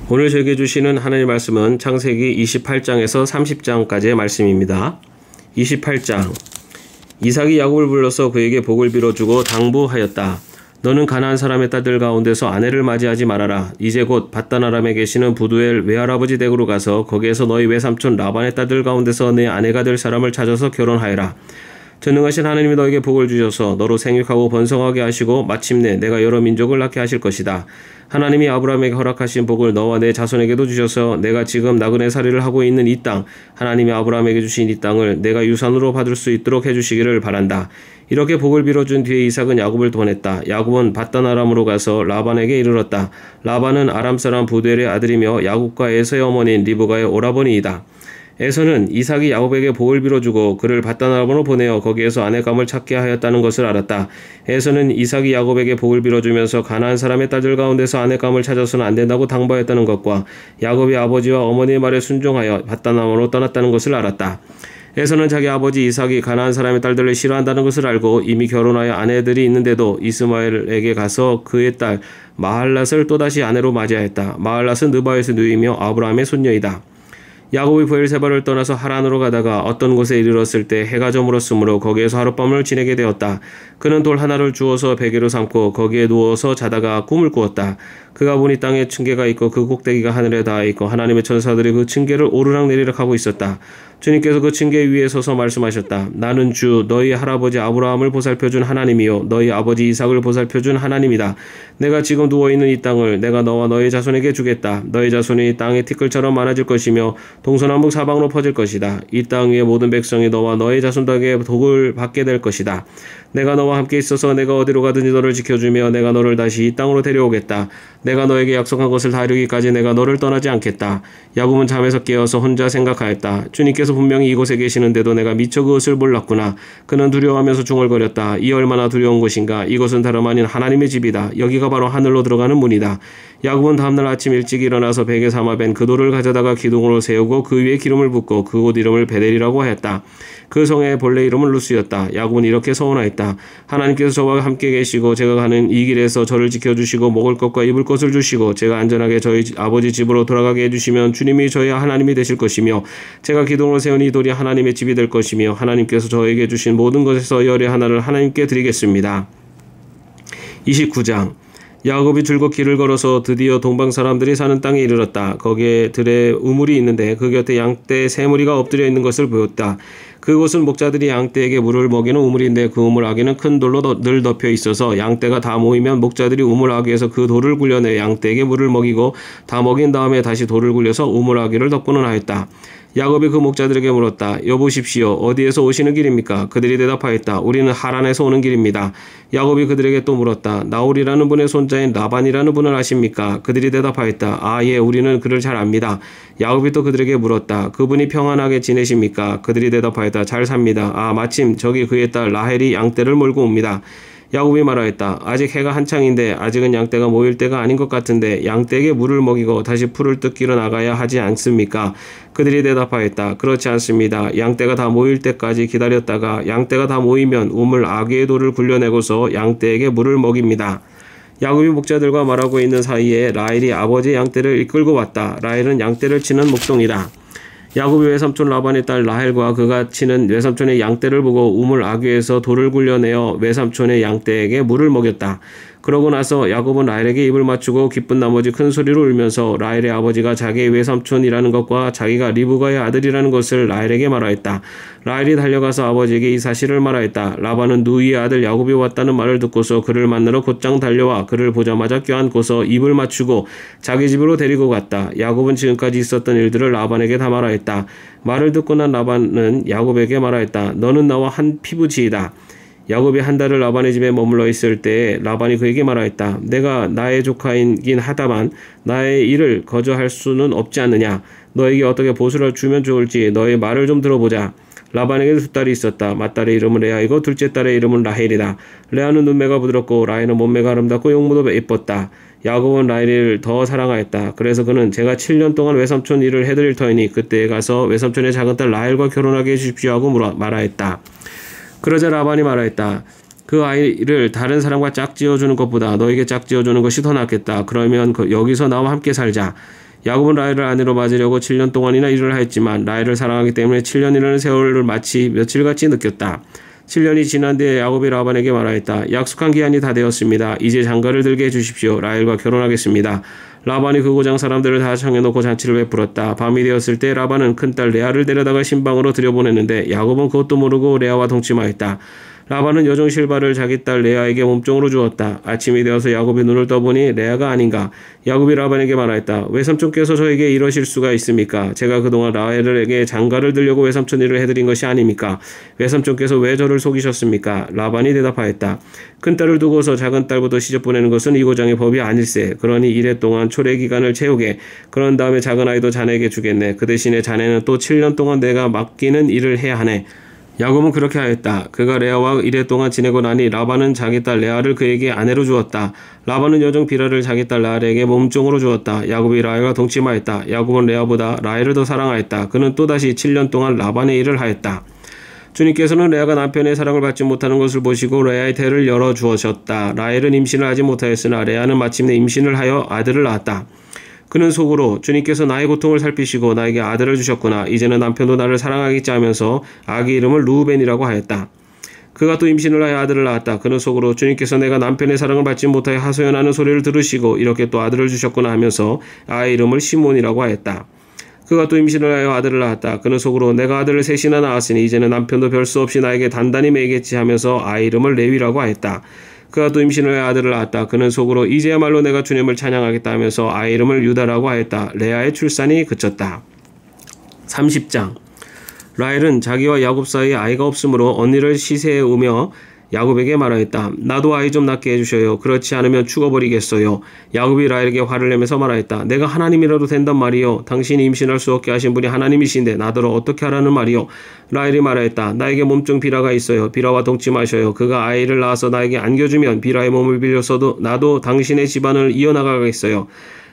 오늘 저에게 주시는 하나님의 말씀은 창세기 28장에서 30장까지의 말씀입니다. 28장. 이삭이 야곱을 불러서 그에게 복을 빌어주고 당부하였다. 너는 가나안 사람의 딸들 가운데서 아내를 맞이하지 말아라. 이제 곧 밧단 아람에 계시는 부두엘 외할아버지 댁으로 가서 거기에서 너희 외삼촌 라반의 딸들 가운데서 내 아내가 될 사람을 찾아서 결혼하여라. 전능하신 하나님이 너에게 복을 주셔서 너로 생육하고 번성하게 하시고 마침내 내가 여러 민족을 낳게 하실 것이다. 하나님이 아브라함에게 허락하신 복을 너와 내 자손에게도 주셔서 내가 지금 나그네 살이를 하고 있는 이 땅, 하나님이 아브라함에게 주신 이 땅을 내가 유산으로 받을 수 있도록 해주시기를 바란다. 이렇게 복을 빌어준 뒤에 이삭은 야곱을 보냈다. 야곱은 밧단 아람으로 가서 라반에게 이르렀다. 라반은 아람 사람 부두엘의 아들이며 야곱과 에서의 어머니인 리브가의 오라버니이다. 에서는 이삭이 야곱에게 복을 빌어주고 그를 밧단 아람으로 보내어 거기에서 아내감을 찾게 하였다는 것을 알았다. 에서는 이삭이 야곱에게 복을 빌어주면서 가나안 사람의 딸들 가운데서 아내감을 찾아서는 안 된다고 당부하였다는 것과 야곱이 아버지와 어머니의 말에 순종하여 밧단 아람으로 떠났다는 것을 알았다. 에서는 자기 아버지 이삭이 가나안 사람의 딸들을 싫어한다는 것을 알고 이미 결혼하여 아내들이 있는데도 이스마엘에게 가서 그의 딸 마할랏을 또다시 아내로 맞이하였다. 마할랏은 느바요의 누이며 아브라함의 손녀이다. 야곱이 브엘세바를 떠나서 하란으로 가다가 어떤 곳에 이르렀을 때 해가 저물었으므로 거기에서 하룻밤을 지내게 되었다. 그는 돌 하나를 주워서 베개로 삼고 거기에 누워서 자다가 꿈을 꾸었다. 그가 보니 땅에 층계가 있고 그 꼭대기가 하늘에 닿아 있고 하나님의 천사들이 그 층계를 오르락내리락 하고 있었다. 주님께서 그 층계 위에 서서 말씀하셨다. 나는 주 너희 할아버지 아브라함을 보살펴준 하나님이요 너희 아버지 이삭을 보살펴준 하나님이다. 내가 지금 누워있는 이 땅을 내가 너와 너희 자손에게 주겠다. 너희 자손이 땅의 티끌처럼 많아질 것이며 동서남북 사방으로 퍼질 것이다. 이 땅 위의 모든 백성이 너와 너희 자손에게 복을 받게 될 것이다. 내가 너와 함께 있어서 내가 어디로 가든지 너를 지켜주며 내가 너를 다시 이 땅으로 데려오겠다. 내가 너에게 약속한 것을 다 이루기까지 내가 너를 떠나지 않겠다. 야곱은 잠에서 깨어서 혼자 생각하였다. 주님께서 분명히 이곳에 계시는데도 내가 미처 그것을 몰랐구나. 그는 두려워하면서 중얼거렸다. 이 얼마나 두려운 곳인가. 이곳은 다름 아닌 하나님의 집이다. 여기가 바로 하늘로 들어가는 문이다. 야곱은 다음날 아침 일찍 일어나서 베개 삼아 벤 그 돌을 가져다가 기둥으로 세우고 그 위에 기름을 붓고 그곳 이름을 베델이라고 하였다. 그 성의 본래 이름은 루스였다. 야곱은 이렇게 서원하였다. 하나님께서 저와 함께 계시고 제가 가는 이 길에서 저를 지켜주시고 먹을 것과 입을 것을 주시고 제가 안전하게 저희 아버지 집으로 돌아가게 해주시면 주님이 저희 하나님이 되실 것이며 제가 기둥으로 세운 이 돌이 하나님의 집이 될 것이며 하나님께서 저에게 주신 모든 것에서 열의 하나를 하나님께 드리겠습니다. 29장. 야곱이 줄곧 길을 걸어서 드디어 동방 사람들이 사는 땅에 이르렀다. 거기에 들에 우물이 있는데 그 곁에 양떼 세 무리가 엎드려 있는 것을 보였다. 그곳은 목자들이 양떼에게 물을 먹이는 우물인데 그 우물 아귀는 큰 돌로 늘 덮여 있어서 양떼가 다 모이면 목자들이 우물 아귀에서 그 돌을 굴려내 양떼에게 물을 먹이고 다 먹인 다음에 다시 돌을 굴려서 우물 아귀를 덮고는 하였다. 야곱이 그 목자들에게 물었다. 여보십시오. 어디에서 오시는 길입니까? 그들이 대답하였다. 우리는 하란에서 오는 길입니다. 야곱이 그들에게 또 물었다. 나홀이라는 분의 손자인 라반이라는 분을 아십니까? 그들이 대답하였다. 아, 예, 우리는 그를 잘 압니다. 야곱이 또 그들에게 물었다. 그분이 평안하게 지내십니까? 그들이 대답하였다. 잘 삽니다. 아, 마침 저기 그의 딸 라헬이 양떼를 몰고 옵니다. 야곱이 말하였다. 아직 해가 한창인데 아직은 양떼가 모일 때가 아닌 것 같은데 양떼에게 물을 먹이고 다시 풀을 뜯기러 나가야 하지 않습니까? 그들이 대답하였다. 그렇지 않습니다. 양떼가 다 모일 때까지 기다렸다가 양떼가 다 모이면 우물 아귀의 돌을 굴려내고서 양떼에게 물을 먹입니다. 야곱이 목자들과 말하고 있는 사이에 라헬이 아버지의 양떼를 이끌고 왔다. 라헬은 양떼를 치는 목동이다. 야곱이 외삼촌 라반의 딸 라헬과 그가 치는 외삼촌의 양떼를 보고 우물 아귀에서 돌을 굴려내어 외삼촌의 양떼에게 물을 먹였다. 그러고 나서 야곱은 라헬에게 입을 맞추고 기쁜 나머지 큰 소리로 울면서 라헬의 아버지가 자기의 외삼촌이라는 것과 자기가 리브가의 아들이라는 것을 라헬에게 말하였다. 라헬이 달려가서 아버지에게 이 사실을 말하였다. 라반은 누이의 아들 야곱이 왔다는 말을 듣고서 그를 만나러 곧장 달려와 그를 보자마자 껴안고서 입을 맞추고 자기 집으로 데리고 갔다. 야곱은 지금까지 있었던 일들을 라반에게 다 말하였다. 말을 듣고 난 라반은 야곱에게 말하였다. 너는 나와 한 피부지이다. 야곱이 한 달을 라반의 집에 머물러 있을 때에 라반이 그에게 말하였다. 내가 나의 조카이긴 하다만 나의 일을 거저할 수는 없지 않느냐. 너에게 어떻게 보수를 주면 좋을지 너의 말을 좀 들어보자. 라반에게 두 딸이 있었다. 맏딸의 이름은 레아이고 둘째 딸의 이름은 라헬이다. 레아는 눈매가 부드럽고 라헬은 몸매가 아름답고 용모도 예뻤다. 야곱은 라헬을 더 사랑하였다. 그래서 그는 제가 7년 동안 외삼촌 일을 해드릴 터이니 그때에 가서 외삼촌의 작은 딸 라헬과 결혼하게 해주십시오 하고 말하였다. 그러자 라반이 말하였다. 그 아이를 다른 사람과 짝지어주는 것보다 너에게 짝지어주는 것이 더 낫겠다. 그러면 여기서 나와 함께 살자. 야곱은 라헬을 아내로 맞으려고 7년 동안이나 일을 하였지만 라헬을 사랑하기 때문에 7년이라는 세월을 마치 며칠같이 느꼈다. 7년이 지난 뒤에 야곱이 라반에게 말하였다. 약속한 기한이 다 되었습니다. 이제 장가를 들게 해주십시오. 라헬과 결혼하겠습니다. 라반이 그 고장 사람들을 다 청해놓고 잔치를 베풀었다. 밤이 되었을 때 라반은 큰딸 레아를 데려다가 신방으로 들여보냈는데 야곱은 그것도 모르고 레아와 동침하였다. 라반은 여종 실바를 자기 딸 레아에게 몸종으로 주었다. 아침이 되어서 야곱이 눈을 떠보니 레아가 아닌가. 야곱이 라반에게 말하였다. 외삼촌께서 저에게 이러실 수가 있습니까? 제가 그동안 라헬에게 장가를 들려고 외삼촌 일을 해드린 것이 아닙니까? 외삼촌께서 왜 저를 속이셨습니까? 라반이 대답하였다. 큰딸을 두고서 작은딸부터 시집보내는 것은 이 고장의 법이 아닐세. 그러니 이래 동안 초래 기간을 채우게. 그런 다음에 작은아이도 자네에게 주겠네. 그 대신에 자네는 또 7년 동안 내가 맡기는 일을 해야 하네. 야곱은 그렇게 하였다. 그가 레아와 이래 동안 지내고 나니 라반은 자기 딸 레아를 그에게 아내로 주었다. 라반은 여종 비라를 자기 딸 라헬에게 몸종으로 주었다. 야곱이 라헬과 동침하였다. 야곱은 레아보다 라헬을 더 사랑하였다. 그는 또다시 7년 동안 라반의 일을 하였다. 주님께서는 레아가 남편의 사랑을 받지 못하는 것을 보시고 레아의 태를 열어주셨다. 라헬은 임신을 하지 못하였으나 레아는 마침내 임신을 하여 아들을 낳았다. 그는 속으로 주님께서 나의 고통을 살피시고 나에게 아들을 주셨구나. 이제는 남편도 나를 사랑하겠지 하면서 아기 이름을 루벤이라고 하였다. 그가 또 임신을 하여 아들을 낳았다. 그는 속으로 주님께서 내가 남편의 사랑을 받지 못하여 하소연하는 소리를 들으시고 이렇게 또 아들을 주셨구나 하면서 아이 이름을 시몬이라고 하였다. 그가 또 임신을 하여 아들을 낳았다. 그는 속으로 내가 아들을 셋이나 낳았으니 이제는 남편도 별 수 없이 나에게 단단히 매이겠지 하면서 아이 이름을 레위라고 하였다. 그가 또 임신을 하여 아들을 낳았다. 그는 속으로 이제야말로 내가 주님을 찬양하겠다 하면서 아이 이름을 유다라고 하였다. 레아의 출산이 그쳤다. 30장. 라헬은 자기와 야곱 사이에 아이가 없으므로 언니를 시세에 우며 야곱에게 말하였다. 나도 아이 좀 낳게 해주셔요. 그렇지 않으면 죽어버리겠어요. 야곱이 라헬에게 화를 내면서 말하였다. 내가 하나님이라도 된단 말이요. 당신이 임신할 수 없게 하신 분이 하나님이신데 나더러 어떻게 하라는 말이요. 라헬이 말하였다. 나에게 몸종 비라가 있어요. 비라와 동침하셔요. 그가 아이를 낳아서 나에게 안겨주면 비라의 몸을 빌려서도 나도 당신의 집안을 이어나가겠어요.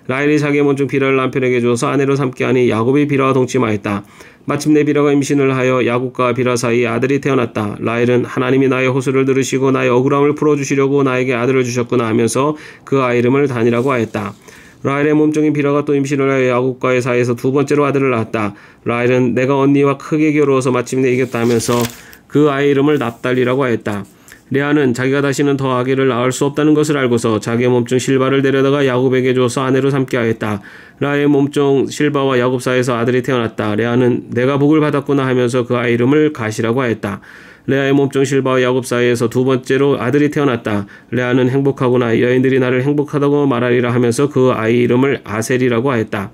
라헬이 자기의 몸종 비라를 남편에게 주어서 아내로 삼게 하니 야곱이 비라와 동침하였다. 마침내 비라가 임신을 하여 야곱과 비라 사이에 아들이 태어났다. 라헬은 하나님이 나의 호소를 들으시고 나의 억울함을 풀어주시려고 나에게 아들을 주셨구나 하면서 그 아이 이름을 단이라고 하였다. 라헬의 몸종인 비라가 또 임신을 하여 야곱과의 사이에서 두 번째로 아들을 낳았다. 라헬은 내가 언니와 크게 겨루어서 마침내 이겼다 하면서 그 아이 이름을 납달리라고 하였다. 레아는 자기가 다시는 더 아기를 낳을 수 없다는 것을 알고서 자기의 몸종 실바를 데려다가 야곱에게 줘서 아내로 삼게 하였다. 레아의 몸종 실바와 야곱 사이에서 아들이 태어났다. 레아는 내가 복을 받았구나 하면서 그 아이 이름을 가시라고 하였다. 레아의 몸종 실바와 야곱 사이에서 두 번째로 아들이 태어났다. 레아는 행복하구나. 여인들이 나를 행복하다고 말하리라 하면서 그 아이 이름을 아셀이라고 하였다.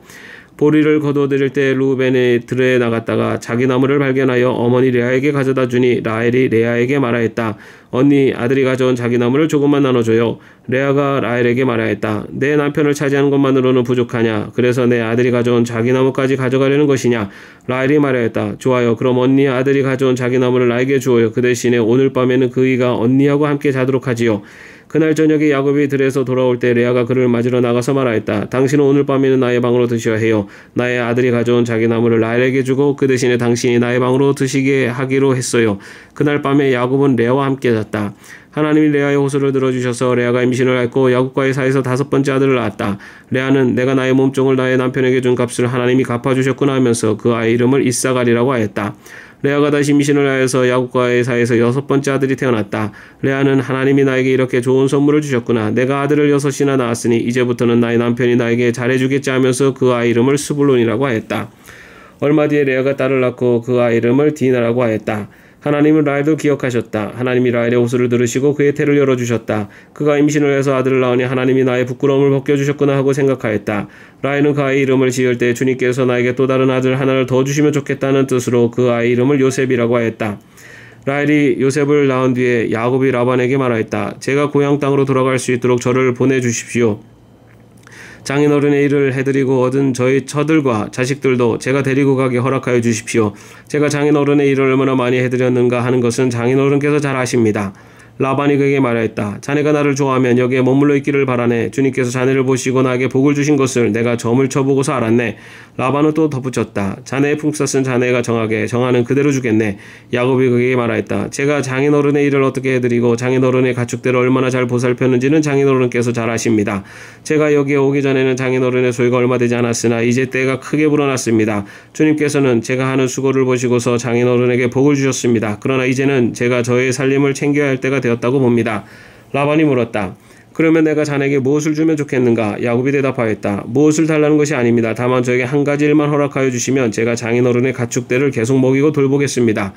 보리를 거두어들일 때 루벤의 들에 나갔다가 자기 나무를 발견하여 어머니 레아에게 가져다 주니 라헬이 레아에게 말하였다. 언니 아들이 가져온 자기 나무를 조금만 나눠줘요. 레아가 라헬에게 말하였다. 내 남편을 차지하는 것만으로는 부족하냐. 그래서 내 아들이 가져온 자기 나무까지 가져가려는 것이냐. 라헬이 말하였다. 좋아요. 그럼 언니 아들이 가져온 자기 나무를 나에게 주어요. 그 대신에 오늘 밤에는 그이가 언니하고 함께 자도록 하지요. 그날 저녁에 야곱이 들에서 돌아올 때 레아가 그를 맞으러 나가서 말하였다. 당신은 오늘 밤에는 나의 방으로 드셔야 해요. 나의 아들이 가져온 자기 나무를 라헬에게 주고 그 대신에 당신이 나의 방으로 드시게 하기로 했어요. 그날 밤에 야곱은 레아와 함께 잤다. 하나님이 레아의 호소를 들어주셔서 레아가 임신을 했고 야곱과의 사이에서 다섯 번째 아들을 낳았다. 레아는 내가 나의 몸종을 나의 남편에게 준 값을 하나님이 갚아주셨구나 하면서 그 아이 이름을 이사갈이라고 하였다. 레아가 다시 임신을 하여서 야곱과의 사이에서 여섯 번째 아들이 태어났다. 레아는 하나님이 나에게 이렇게 좋은 선물을 주셨구나. 내가 아들을 여섯이나 낳았으니 이제부터는 나의 남편이 나에게 잘해주겠지 하면서 그 아이 이름을 스불론이라고 하였다. 얼마 뒤에 레아가 딸을 낳고 그 아이 이름을 디나라고 하였다. 하나님은 라헬도 기억하셨다. 하나님이 라헬의 호소를 들으시고 그의 태를 열어주셨다. 그가 임신을 해서 아들을 낳으니 하나님이 나의 부끄러움을 벗겨주셨구나 하고 생각하였다. 라헬은 그 아이 이름을 지을 때 주님께서 나에게 또 다른 아들 하나를 더 주시면 좋겠다는 뜻으로 그 아이 이름을 요셉이라고 하였다. 라헬이 요셉을 낳은 뒤에 야곱이 라반에게 말하였다. 제가 고향 땅으로 돌아갈 수 있도록 저를 보내주십시오. 장인어른의 일을 해드리고 얻은 저희 처들과 자식들도 제가 데리고 가게 허락하여 주십시오. 제가 장인어른의 일을 얼마나 많이 해드렸는가 하는 것은 장인어른께서 잘 아십니다. 라반이 그에게 말하였다. 자네가 나를 좋아하면 여기에 머물러 있기를 바라네. 주님께서 자네를 보시고 나에게 복을 주신 것을 내가 점을 쳐보고서 알았네. 라반은 또 덧붙였다. 자네의 품삯은 자네가 정하게 정하는 그대로 주겠네. 야곱이 그에게 말하였다. 제가 장인어른의 일을 어떻게 해드리고 장인어른의 가축들을 얼마나 잘 보살폈는지는 장인어른께서 잘 아십니다. 제가 여기에 오기 전에는 장인어른의 소유가 얼마 되지 않았으나 이제 때가 크게 불어났습니다. 주님께서는 제가 하는 수고를 보시고서 장인어른에게 복을 주셨습니다. 그러나 이제는 제가 저의 살림을 챙겨야 할 때가 되었다고 봅니다. 라반이 물었다. 그러면 내가 자네에게 무엇을 주면 좋겠는가? 야곱이 대답하였다. 무엇을 달라는 것이 아닙니다. 다만 저에게 한 가지 일만 허락하여 주시면 제가 장인어른의 가축들을 계속 먹이고 돌보겠습니다.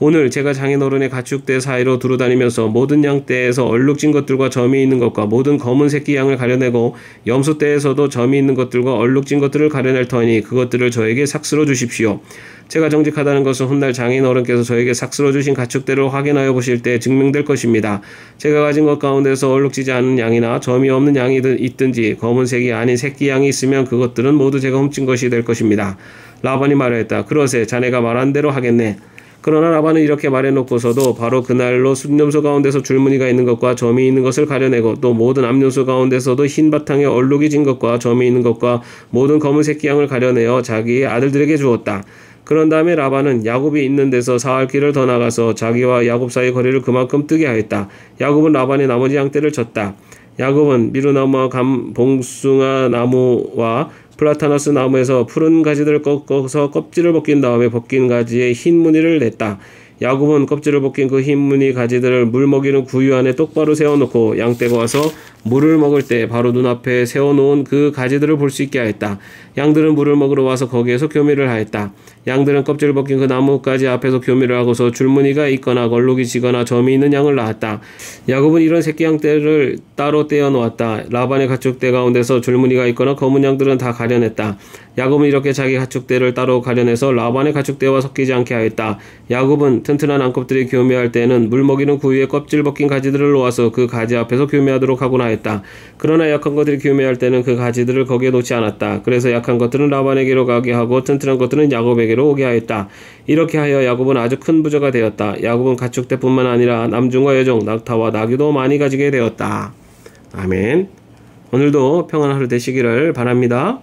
오늘 제가 장인어른의 가축대 사이로 두루다니면서 모든 양떼에서 얼룩진 것들과 점이 있는 것과 모든 검은 새끼 양을 가려내고 염소떼에서도 점이 있는 것들과 얼룩진 것들을 가려낼 터니 그것들을 저에게 삭슬어 주십시오. 제가 정직하다는 것은 훗날 장인어른께서 저에게 삭슬어 주신 가축대를 확인하여 보실 때 증명될 것입니다. 제가 가진 것 가운데서 얼룩지지 않은 양이나 점이 없는 양이 있든지 검은색이 아닌 새끼 양이 있으면 그것들은 모두 제가 훔친 것이 될 것입니다. 라반이 말하였다. 그러세 자네가 말한 대로 하겠네. 그러나 라반은 이렇게 말해놓고서도 바로 그날로 숫염소 가운데서 줄무늬가 있는 것과 점이 있는 것을 가려내고 또 모든 암염소 가운데서도 흰 바탕에 얼룩이 진 것과 점이 있는 것과 모든 검은 새끼 양을 가려내어 자기의 아들들에게 주었다. 그런 다음에 라반은 야곱이 있는 데서 사흘 길을 더 나가서 자기와 야곱 사이 거리를 그만큼 뜨게 하였다. 야곱은 라반의 나머지 양떼를 쳤다. 야곱은 미루나무와 봉숭아 나무와 플라타너스 나무에서 푸른 가지들을 꺾어서 껍질을 벗긴 다음에 벗긴 가지에 흰 무늬를 냈다. 야곱은 껍질을 벗긴 그 흰 무늬 가지들을 물 먹이는 구유 안에 똑바로 세워놓고 양떼가 와서 물을 먹을 때 바로 눈앞에 세워놓은 그 가지들을 볼 수 있게 하였다. 양들은 물을 먹으러 와서 거기에서 교미를 하였다. 양들은 껍질을 벗긴 그 나무가지 앞에서 교미를 하고서 줄무늬가 있거나 얼룩이 지거나 점이 있는 양을 낳았다. 야곱은 이런 새끼 양떼를 따로 떼어 놓았다. 라반의 가축대 가운데서 줄무늬가 있거나 검은 양들은 다 가려냈다. 야곱은 이렇게 자기 가축대를 따로 가려내서 라반의 가축대와 섞이지 않게 하였다. 야곱은 튼튼한 암컷들이 교미할 때에는 물 먹이는 구유에 껍질 벗긴 가지들을 놓아서 그 가지 앞에서 교미하도록 하곤 하였다. 그러나 약한 것들이 교미할 때는 그 가지들을 거기에 놓지 않았다. 그래서 약한 것들은 라반에게로 가게 하고 튼튼한 것들은 야곱에게로 오게 하였다. 이렇게 하여 야곱은 아주 큰 부자가 되었다. 야곱은 가축대뿐만 아니라 남중과 여종, 낙타와 나귀도 많이 가지게 되었다. 아멘. 오늘도 평안한 하루 되시기를 바랍니다.